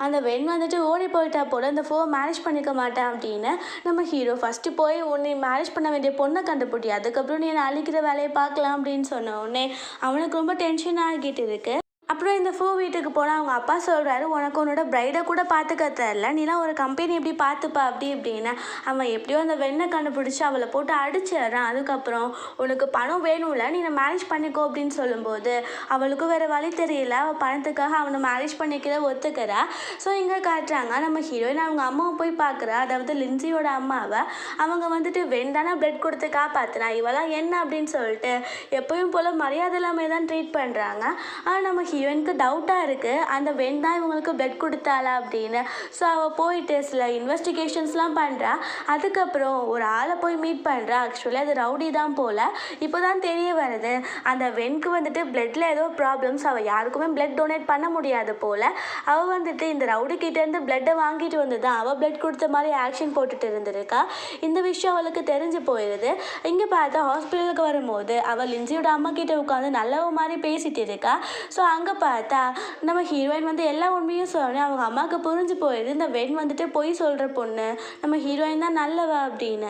அந்த வென் வந்துட்டு ஓடி போயிட்டா போல இந்த மேனேஜ் பண்ணிக்க மாட்டேன் அப்படின்னு நம்ம ஹீரோ ஃபஸ்ட்டு போய் உன்னை மேனேஜ் பண்ண வேண்டிய பொண்ணை கண்டுபிடி, அதுக்கப்புறம் நீ அழிக்கிற வேலையை பார்க்கலாம் அப்படின்னு சொன்ன உடனே அவனுக்கு ரொம்ப டென்ஷன் ஆகிட்டு இருக்கு. அப்புறம் இந்த வீட்டுக்கு போனால் அவங்க அப்பா சொல்கிறாரு உனக்கு உன்னோட ப்ரைடை கூட பார்த்துக்க தெரில, நீலாம் ஒரு கம்பெனி எப்படி பார்த்துப்பா அப்படி இப்படின்னு. அவன் எப்படியோ அந்த வெண்ணை கண்டுபிடிச்சி அவளை போட்டு அடிச்சிடுறான். அதுக்கப்புறம் உனக்கு பணம் வேணும்ல, நீ மேனேஜ் பண்ணிக்கோ அப்படின்னு சொல்லும்போது அவளுக்கும் வேறு வழி தெரியல, அவள் பணத்துக்காக அவனை மேனேஜ் பண்ணிக்கிற ஒத்துக்கிறா. ஸோ இங்கே காட்டுறாங்க நம்ம ஹீரோயின் அவங்க அம்மாவை போய் பார்க்குறா, அதாவது லின்சியோட அம்மாவை. அவங்க வந்துட்டு வெண்டானா பிளட் கொடுத்து காப்பாற்றினா, இவெல்லாம் என்ன அப்படின்னு சொல்லிட்டு எப்பயும் போல் மரியாதை இல்லாமல் தான் ட்ரீட் பண்ணுறாங்க. ஆனால் நம்ம ஹீரோயினுக்கு டவுட்டாக இருக்குது அந்த வென் தான் இவங்களுக்கு பிளட் கொடுத்தாளா அப்படின்னு. ஸோ அவள் போயிட்டு சில இன்வெஸ்டிகேஷன்ஸ்லாம் பண்ணுறா. அதுக்கப்புறம் ஒரு ஆளை போய் மீட் பண்ணுறா. ஆக்சுவலி அது ரவுடி தான் போல். இப்போ தான் தெரிய வருது அந்த வென்க்கு வந்துட்டு பிளட்டில் ஏதோ ப்ராப்ளம்ஸ், அவள் யாருக்குமே பிளட் டொனேட் பண்ண முடியாது போல். அவள் வந்துட்டு இந்த ரவுடி கிட்டேருந்து பிளட்டை வாங்கிட்டு வந்து தான் அவள் பிளட் கொடுத்த மாதிரி ஆக்ஷன் போட்டுட்டு இருந்திருக்கா. இந்த விஷயம் அவளுக்கு தெரிஞ்சு போயிடுது. இங்கே பார்த்தா ஹாஸ்பிட்டலுக்கு வரும்போது அவள் லின்சியோட அம்மா கிட்ட உட்காந்து நல்லவ மாதிரி பேசிட்டு இருக்கா. ஸோ அங்கே பார்த்தா நம்ம ஹீரோயின் வந்து எல்லா உண்மையும் சொல்லணும் அவங்க அம்மாவுக்கு புரிஞ்சு போயிடுது இந்த வென் வந்துட்டு பொய் சொல்கிற பொண்ணு, நம்ம ஹீரோயின் தான் நல்லவா அப்படின்னு.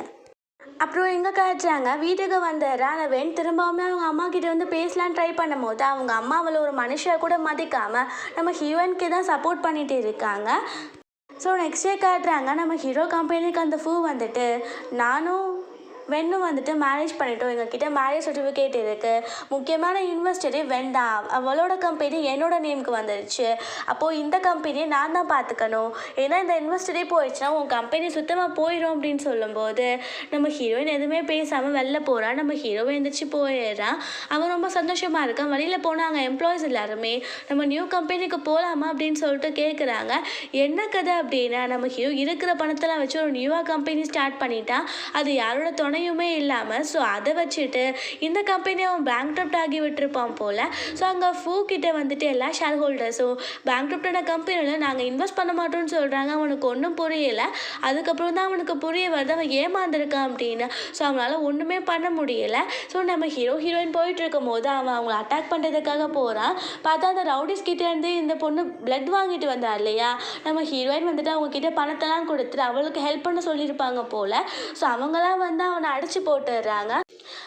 அப்புறம் எங்கே காட்டுறாங்க வீட்டுக்கு வந்துடுறா. அந்த வென் திரும்பவுமே அவங்க அம்மா கிட்ட வந்து பேசலான்னு ட்ரை பண்ணும் போது அவங்க அம்மா அவளை ஒரு மனுஷியை கூட மதிக்காமல் நம்ம ஹீரோயினுக்கு தான் சப்போர்ட் பண்ணிட்டு இருக்காங்க. ஸோ நெக்ஸ்ட் டே காட்டுறாங்க நம்ம ஹீரோ கம்பெனிக்கு அந்த வந்துட்டு நானும் வென்னும் வந்துட்டு மேரேஜ் பண்ணிட்டோம், எங்ககிட்ட மேரேஜ் சர்டிஃபிகேட் இருக்குது, முக்கியமான இன்வெஸ்டரே வேண்டாம், அவளோட கம்பெனி என்னோட நேமுக்கு வந்துடுச்சு, அப்போது இந்த கம்பெனியை நான் தான் பார்த்துக்கணும், ஏன்னா இந்த இன்வெஸ்டரே போயிடுச்சுன்னா உன் கம்பெனி சுத்தமாக போயிடும் அப்படின்னு சொல்லும்போது நம்ம ஹீரோயின் எதுவுமே பேசாமல் வெளில போகிறான். நம்ம ஹீரோவை எழுந்திரிச்சு போயிடுறான். அவன் ரொம்ப சந்தோஷமாக இருக்கான். வெளியில் போனாங்க எம்ப்ளாயிஸ் எல்லாருமே நம்ம நியூ கம்பெனிக்கு போகலாமா அப்படின்னு சொல்லிட்டு கேட்குறாங்க. என்ன கதை அப்படின்னா நம்ம ஹீரோ இருக்கிற பணத்தெல்லாம் வச்சு ஒரு நியூவாக கம்பெனி ஸ்டார்ட் பண்ணிட்டான், அது யாரோட துணையுமே இல்லாமல். ஸோ அதை வச்சுட்டு இந்த கம்பெனியை அவன் பேங்க்ரப்ட் ஆகி விட்டுருப்பான் போல். ஸோ அங்கே கிட்ட வந்துட்டு எல்லா ஷேர் ஹோல்டர்ஸும் பேங்க்ரப்டான கம்பெனியில் நாங்கள் இன்வெஸ்ட் பண்ண மாட்டோம்னு சொல்கிறாங்க. அவனுக்கு ஒன்றும் புரியலை. அதுக்கப்புறம் தான் அவனுக்கு புரிய வருது அவன் ஏமாந்துருக்கான் அப்படின்னு. ஸோ அவனால் ஒன்றுமே பண்ண முடியலை. ஸோ நம்ம ஹீரோயின் போயிட்டு இருக்கும் போது அவன் அவங்கள அட்டாக் பண்ணுறதுக்காக போகிறான். பார்த்தா அந்த ரவுடிஸ் கிட்டேருந்து இந்த பொண்ணு பிளட் வாங்கிட்டு வந்தா இல்லையா, நம்ம ஹீரோயின் வந்துட்டு அவங்க கிட்ட பணத்தெல்லாம் கொடுத்துட்டு அவளுக்கு ஹெல்ப் பண்ண சொல்லியிருப்பாங்க போல். ஸோ அவங்களாம் வந்து அவனை அடிச்சு போட்டுடுறாங்க.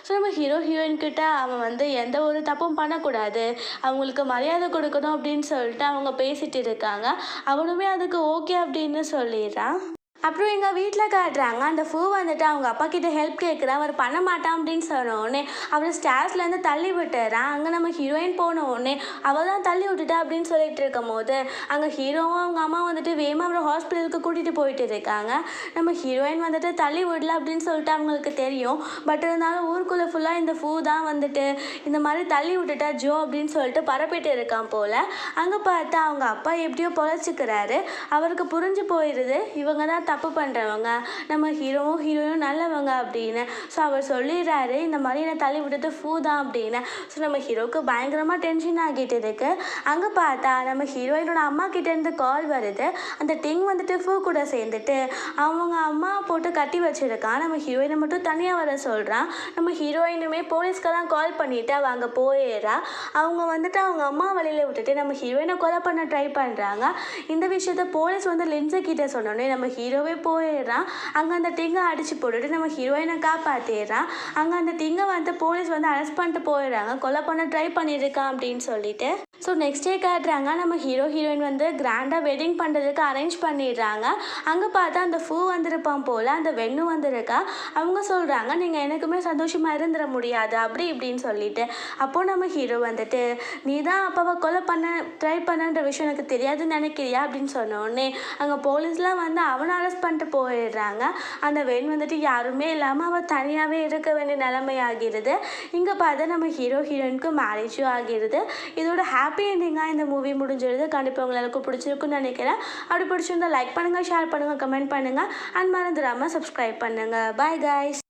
ஸோ நம்ம ஹீரோயின் கிட்ட அவன் வந்து எந்த ஒரு தப்பும் பண்ணக்கூடாது, அவங்களுக்கு மரியாதை கொடுக்கணும் அப்படின்னு சொல்லிட்டு அவங்க பேசிட்டு இருக்காங்க. அவனுமே அதுக்கு ஓகே அப்படின்னு சொல்லிடுறான். அப்புறம் எங்கள் வீட்டில் காட்டுறாங்க அந்த வந்துட்டு அவங்க அப்பா கிட்ட ஹெல்ப் கேட்குறா. அவர் பண்ண மாட்டான் அப்படின்னு சொன்ன உடனே அவர் ஸ்டேர்ஸ்லேருந்து தள்ளி விட்டுறான். அங்கே நம்ம ஹீரோயின் போன உடனே அவள் தான் தள்ளி விட்டுட்டா அப்படின்னு சொல்லிட்டு இருக்கும் போது அங்கே ஹீரோவும் அவங்க அம்மா வந்துட்டு வேகமாக அவரை ஹாஸ்பிட்டலுக்கு கூட்டிகிட்டு போயிட்டு இருக்காங்க. நம்ம ஹீரோயின் வந்துட்டு தள்ளி விடல அப்படின்னு சொல்லிட்டு அவங்களுக்கு தெரியும். பட் இருந்தாலும் ஊருக்குள்ளே ஃபுல்லாக இந்த தான் வந்துட்டு இந்த மாதிரி தள்ளி விட்டுட்டா ஜோ அப்படின்னு சொல்லிட்டு பரப்பிட்டு இருக்கான் போல். அங்கே பார்த்தா அவங்க அப்பா எப்படியோ பொழைச்சிக்கிறாரு. அவருக்கு புரிஞ்சு போயிடுது இவங்க தான் தப்பு பண்ணுறவங்க, நம்ம ஹீரோயும் நல்லவங்க அப்படின்னு. ஸோ அவர் சொல்லிடுறாரு இந்த மாதிரி என்னை தள்ளி விட்டது தான் அப்படின்னு. ஸோ நம்ம ஹீரோவுக்கு பயங்கரமாக டென்ஷன் ஆகிட்டு இருக்கு. அங்கே பார்த்தா நம்ம ஹீரோயினோட அம்மா கிட்டேருந்து கால் வருது. அந்த டிங் வந்துட்டு கூட சேர்ந்துட்டு அவங்க அம்மா போட்டு கட்டி வச்சுருக்கான். நம்ம ஹீரோயினை மட்டும் தனியாக வர சொல்கிறான். நம்ம ஹீரோயினுமே போலீஸ்க்கெல்லாம் கால் பண்ணிவிட்டு அவள் அங்கே போயிடுறா. அவங்க வந்துட்டு அவங்க அம்மா வழியில் விட்டுட்டு நம்ம ஹீரோயினை கொலை பண்ண ட்ரை பண்ணுறாங்க. இந்த விஷயத்த போலீஸ் வந்து லின்ஸை கிட்ட சொன்னோன்னே நம்ம ஹீரோவே போயிடுறான். அங்கே அந்த டிங்கை அடிச்சு போட்டுட்டு நம்ம ஹீரோயினை காப்பாற்றிடுறான். அங்கே அந்த டிங்கை வந்து போலீஸ் வந்து அரெஸ்ட் பண்ணிட்டு போயிடுறாங்க, கொலை பண்ண ட்ரை பண்ணியிருக்கான் அப்படின்னு சொல்லிட்டு. ஸோ நெக்ஸ்ட் டே காட்டுறாங்க நம்ம ஹீரோயின் வந்து கிராண்டாக வெட்டிங் பண்ணுறதுக்கு அரேஞ்ச் பண்ணிடுறாங்க. அங்கே பார்த்தா அந்த ஃபூ வந்திருப்பான் போல், அந்த வெண்ணு வந்திருக்கா. அவங்க சொல்கிறாங்க நீங்கள் எனக்குமே சந்தோஷமாக இருந்துட முடியாது அப்படி இப்படின்னு சொல்லிட்டு. அப்போது நம்ம ஹீரோ வந்துட்டு நீ தான் அப்பாவை கொலை பண்ண ட்ரை பண்ணன்ற விஷயம் எனக்கு தெரியாதுன்னு நினைக்கிறியா அப்படின்னு சொன்னோடனே அங்கே போலீஸ்லாம் வந்து அவனை அரெஸ்ட் பண்ணிட்டு போயிடுறாங்க. அந்த வெண் வந்துட்டு யாருமே இல்லாமல் அவள் தனியாகவே இருக்க வேண்டிய நிலைமை ஆகிடுது. இங்கே பார்த்தா நம்ம ஹீரோயினுக்கு மேரேஜும் ஆகிடுது. இதோட ஹாப்பி எண்டிங்காக இந்த மூவி முடிஞ்சிருது. கண்டிப்பாக உங்களுக்கு பிடிச்சிருக்குன்னு நினைக்கிறேன். அப்படி பிடிச்சிருந்தா லைக் பண்ணுங்கள், ஷேர் பண்ணுங்கள், கமெண்ட் பண்ணுங்கள் அண்ட் மறந்துடாமல் சப்ஸ்கிரைப் பண்ணுங்கள். Bye guys.